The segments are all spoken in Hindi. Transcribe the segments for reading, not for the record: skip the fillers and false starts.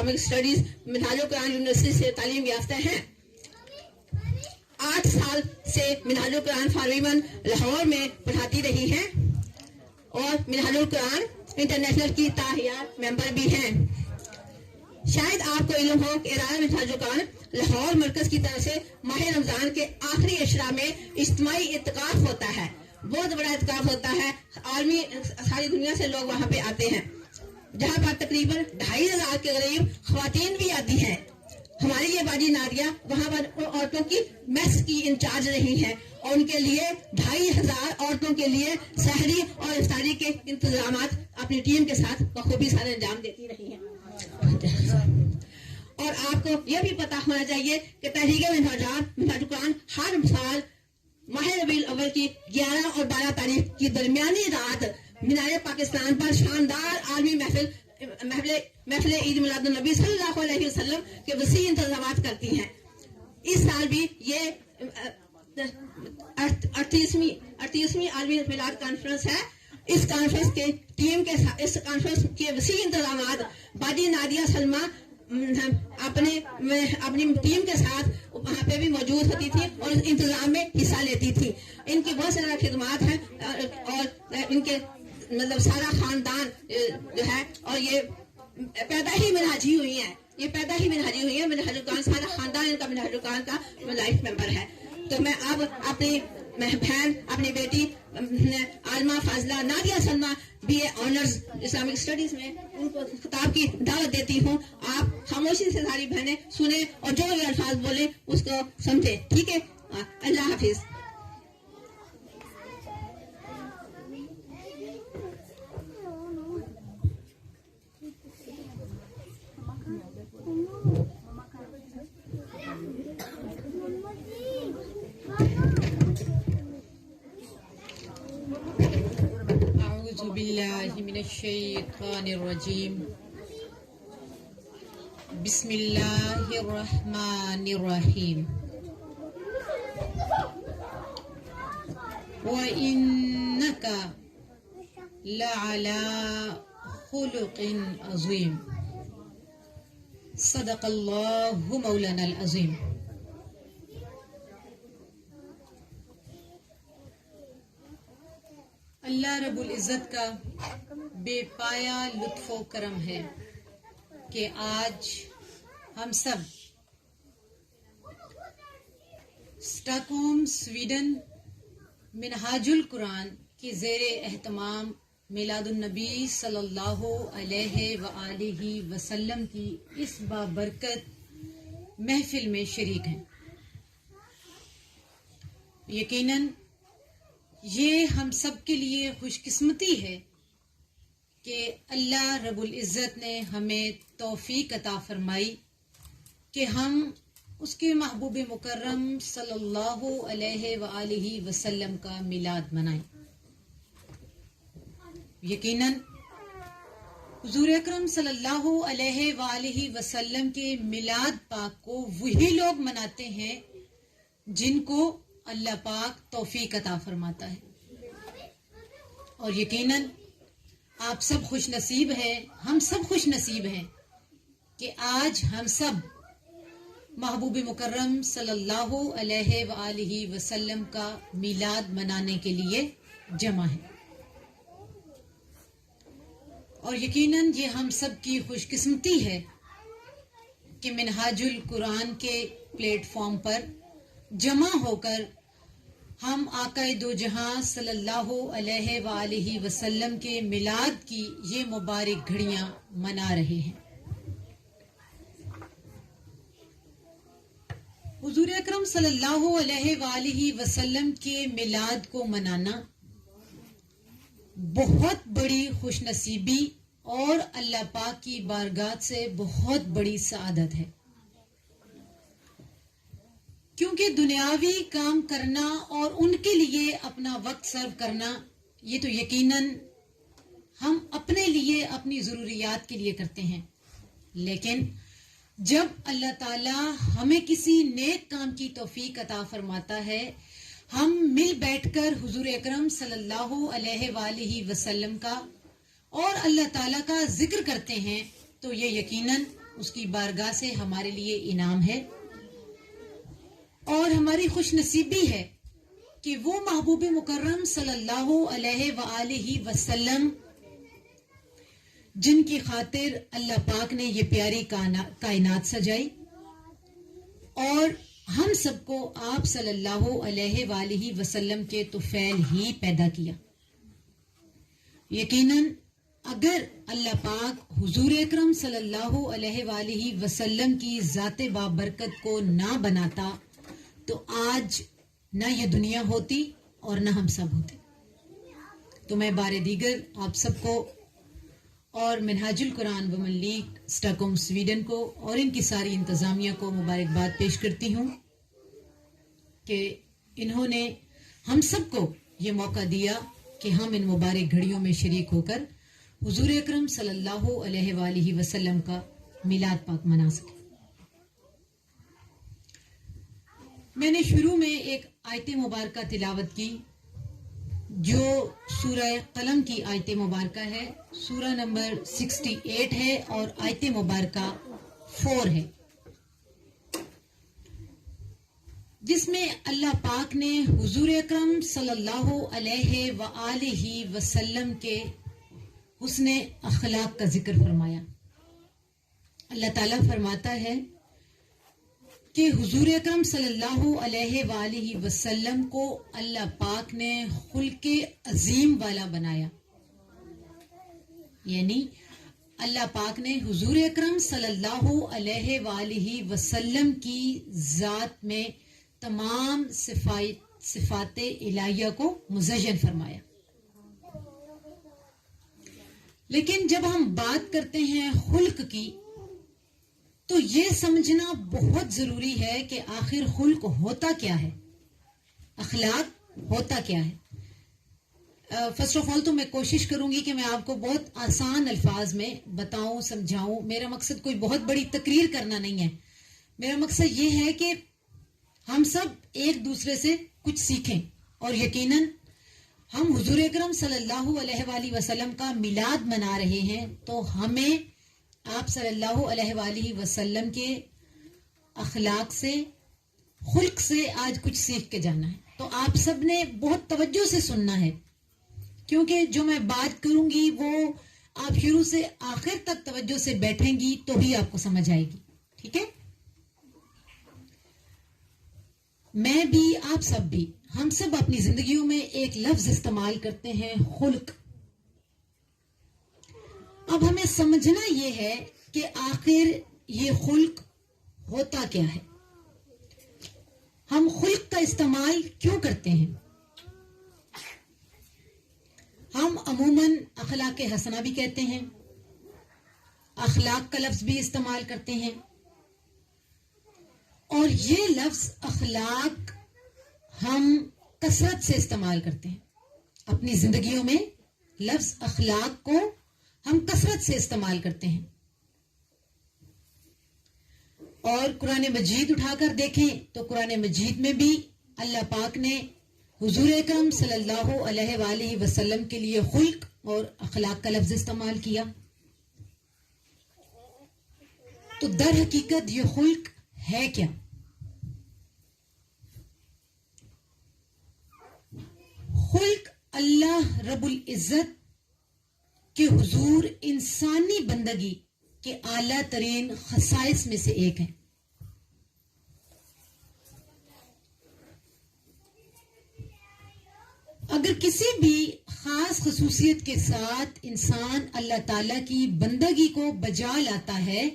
Islamic studies Minhajul Quran university से तालीम याफ्ता हैं। 8 साल से मिनहाजुल कुरान फॉर वीमेन लाहौर में पढ़ाती रही हैं और मिनहाजुल कुरान इंटरनेशनल की ताहियात मेंबर भी हैं। शायद आपको इल्म हो कि इदारा मिनहाजुल कुरान लाहौर मरकज की तरफ से माह रमजान के आखिरी अशरा में इज्तिमाई इत्तिकाफ होता है। बहुत बड़ा इत्तिकाफ होता है। आलमी सारी दुनिया से लोग वहाँ पे आते हैं, जहाँ पर तकरीबन 2500 के करीब ख्वातीन भी आती हैं। हमारी ये बाजी नादिया वहाँ पर औरतों की मेस की इंचार्ज रही हैं और उनके लिए 2500 औरतों के लिए सहरी और इफ्तारी के इंतजाम अपनी टीम के साथ बखूबी सारे अंजाम देती रही हैं। और आपको यह भी पता होना चाहिए कि तहरीक मिनहाजुल कुरान हर साल माह रबीउल अव्वल की 11 और 12 तारीख की दरमियानी रात मीनार पाकिस्तान पर शानदार आलमी महफिल ईद मिलादुन नबी सल्लल्लाहु अलैहि वसल्लम के वसी इंतजामात करती हैं। इस साल भी ये 38वीं आलमी मिलाद कॉन्फ्रेंस है। इस कॉन्फ्रेंस के टीम के साथ इस कॉन्फ्रेंस के वसी इंतजामात बाजी नादिया सलमा अपनी टीम के साथ वहाँ पे भी मौजूद होती थी और इस इंतजाम में हिस्सा लेती थी। इनकी बहुत सारा खिदमात है और इनके मतलब सारा खानदान जो है और ये पैदा ही मिनहाजी हुई है। ये पैदा ही मिनहाजी हुई है। मिनहाजुल कुरान सारा खानदान इनका मिनहाजुल कुरान का लाइफ मेंबर है। तो मैं अब अपनी बहन अपनी बेटी Aalma Fazla Nadia Salma BA honours Islamic studies में उनको खिताब की दावत देती हूँ। आप खामोशी से सारी बहनें सुने और जो भी अल्फाज बोले उसको समझे। ठीक है, अल्लाह हाफिज। बिस्मिल्लाहिर्रहमानिर्रहीम। बिस्मिल्लाहिर्रहमानिर्रहीम। व इन्नका लअला खुलुकिन अज़ीम। सदक़ल्लाहु मौलानल अज़ीम। अल्लाह रब्बुल इज़्ज़त का बेपाया लुत्फ़ो करम है कि आज हम सब स्टॉकहोम स्वीडन मिनहाजुल कुरान के ज़ेरे एहतमाम मिलादुन नबी सल्लल्लाहु अलैहि व आलिहि वसल्लम की इस बाबरकत महफिल में शरीक हैं। यकीनन ये हम सब के लिए खुशकिस्मती है कि अल्लाह रब्बुल इज़्ज़त ने हमें तौफीक अता फरमाई कि हम उसके महबूब मुकर्रम सल्लल्लाहु अलैहि व आलिहि वसल्लम का मिलाद मनाएं। यकीनन हुज़ूर अकरम सल्लल्लाहु अलैहि व आलिहि वसल्लम के मिलाद पाक को वही लोग मनाते हैं जिनको अल्लाह पाक तौफीक अता फरमाता है। और यकीनन आप सब खुश नसीब हैं, हम सब खुश नसीब हैं कि आज हम सब महबूब मुकर्रम सल्लल्लाहु अलैहि व आलिहि वसल्लम का मिलाद मनाने के लिए जमा हैं। और यकीनन ये हम सब की खुशकिस्मती है कि मिनहाजुल कुरान के प्लेटफॉर्म पर जमा होकर हम आकाए दो जहां सल्लल्लाहु अलैहि व आलिहि वसल्लम के मिलाद की ये मुबारक घड़ियां मना रहे हैं। हुज़ूर अकरम सल्लल्लाहु अलैहि व आलिहि वसल्लम के मिलाद को मनाना बहुत बड़ी खुशनसीबी और अल्लाह पाक की बारगाह से बहुत बड़ी सआदत है, क्योंकि दुनियावी काम करना और उनके लिए अपना वक्त सर्व करना ये तो यकीनन हम अपने लिए अपनी ज़रूरियात के लिए करते हैं। लेकिन जब अल्लाह ताला हमें किसी नेक काम की तौफीक अता फरमाता है, हम मिल बैठकर हुजूर अकरम सल्लल्लाहु अलैहि वालिहि वसल्लम का और अल्लाह ताला का जिक्र करते हैं, तो ये यकीनन उसकी बारगाह से हमारे लिए इनाम है और हमारी खुशनसीबी है कि वो महबूब मुकर्रम सल्लल्लाहु अलैहि वसल्लम जिनकी खातिर अल्लाह पाक ने ये प्यारी कायनात सजाई और हम सबको आप सल्लल्लाहु अलैहि वसल्लम के तुफैल ही पैदा किया। यकीनन अगर अल्लाह पाक हुजूर अकरम सल्लल्लाहु अलैहि वसल्लम की ज़ाते बाबरकत को ना बनाता तो आज ना ये दुनिया होती और ना हम सब होते। तो मैं बारे दीगर आप सबको और Minhajul Quran woman league Stockholm Sweden को और इनकी सारी इंतजामिया को मुबारकबाद पेश करती हूँ कि इन्होंने हम सबको ये मौका दिया कि हम इन मुबारक घड़ियों में शरीक होकर हुजूर अकरम सल्लल्लाहु अलैहि वसल्लम का मिलाद पाक मना सके। मैंने शुरू में एक आयत मुबारक तिलावत की जो सूरह कलम की आयत मुबारक है, सूरह नंबर 68 है और आयत मुबारक 4 है, जिसमें अल्लाह पाक ने हुजूर अकरम सल्लल्लाहु अलैहि वसल्लम के हुस्ने अखलाक का जिक्र फरमाया। अल्लाह ताला फरमाता है कि हुजूर अकरम सल्लल्लाहु अलैहि वसल्लम को अल्लाह पाक ने खुल्के अजीम वाला बनाया, यानी अल्लाह पाक ने हुजूर अकरम सल्लल्लाहु अलैहि वसल्लम की जात में तमाम सिफाते इलाहिया को मुज़य्यन फरमाया। लेकिन जब हम बात करते हैं खुल्क की तो ये समझना बहुत जरूरी है कि आखिर खुल्क होता क्या है, अखलाक होता क्या है। फर्स्ट ऑफ ऑल तो मैं कोशिश करूंगी कि मैं आपको बहुत आसान अल्फाज में बताऊं, समझाऊं। मेरा मकसद कोई बहुत बड़ी तकरीर करना नहीं है, मेरा मकसद ये है कि हम सब एक दूसरे से कुछ सीखें और यकीनन हम हुजूर अकरम सल्लल्लाहु अलैहि वसल्लम का मिलाद मना रहे हैं तो हमें आप सल्लल्लाहु अलैहि वसल्लम के अखलाक से, खुल्क से आज कुछ सीख के जाना है। तो आप सब ने बहुत तवज्जो से सुनना है क्योंकि जो मैं बात करूंगी वो आप शुरू से आखिर तक तवज्जो से बैठेंगी तो ही आपको समझ आएगी, ठीक है। मैं भी, आप सब भी, हम सब अपनी जिंदगियों में एक लफ्ज इस्तेमाल करते हैं, खुल्क। अब हमें समझना यह है कि आखिर ये खुल्क होता क्या है, हम खुल्क का इस्तेमाल क्यों करते हैं। हम अमूमन अखलाक हसना भी कहते हैं, अखलाक का लफ्ज भी इस्तेमाल करते हैं और ये लफ्ज अखलाक हम कसरत से इस्तेमाल करते हैं अपनी जिंदगियों में। लफ्ज अखलाक को हम कसरत से इस्तेमाल करते हैं और कुरान मजीद उठाकर देखें तो कुरान मजीद में भी अल्लाह पाक ने हुजूर अकरम सल्लल्लाहु अलैहि वसल्लम के लिए खुल्क और अखलाक का लफ्ज इस्तेमाल किया। तो दर हकीकत ये खुल्क है क्या? खुल्क अल्लाह रब्बुल इज्जत के हुजूर इंसानी बंदगी के आला तरीन खसाइस में से एक है। अगर किसी भी खास खसूसियत के साथ इंसान अल्लाह ताला की बंदगी को बजा लाता है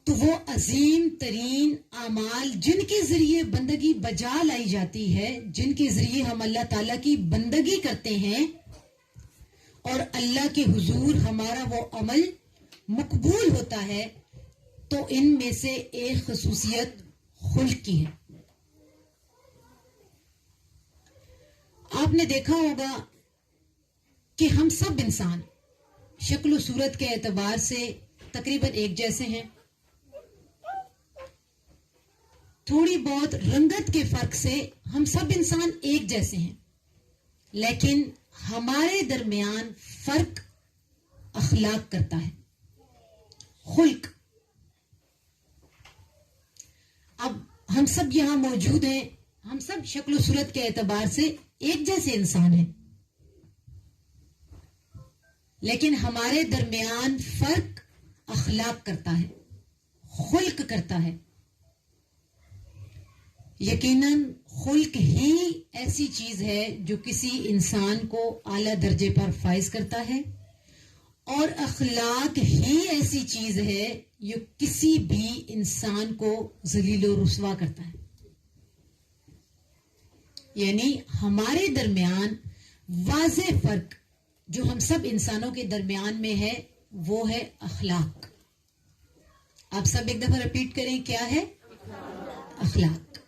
तो वो अजीम तरीन आमाल जिनके जरिए बंदगी बजा लाई जाती है, जिनके जरिए हम अल्लाह ताला की बंदगी करते हैं और अल्लाह के हुजूर हमारा वो अमल मकबूल होता है, तो इनमें से एक खसूसियत खुल्क की है। आपने देखा होगा कि हम सब इंसान शक्ल सूरत के एतबार से तकरीबन एक जैसे हैं, थोड़ी बहुत रंगत के फर्क से हम सब इंसान एक जैसे हैं, लेकिन हमारे दरमियान फर्क अखलाक करता है, खुल्क। अब हम सब यहां मौजूद हैं, हम सब शक्ल सूरत के एतबार से एक जैसे इंसान हैं, लेकिन हमारे दरमियान फर्क अखलाक करता है, खुल्क करता है। यकीनन खुल्क ही ऐसी चीज है जो किसी इंसान को आला दर्जे पर फाइज करता है, और अखलाक ही ऐसी चीज है जो किसी भी इंसान को जलीलो रुस्वा करता है। यानी हमारे दरमियान वाज़े फर्क जो हम सब इंसानों के दरमियान में है वो है अखलाक। आप सब एक दफा रिपीट करें, क्या है? अखलाक।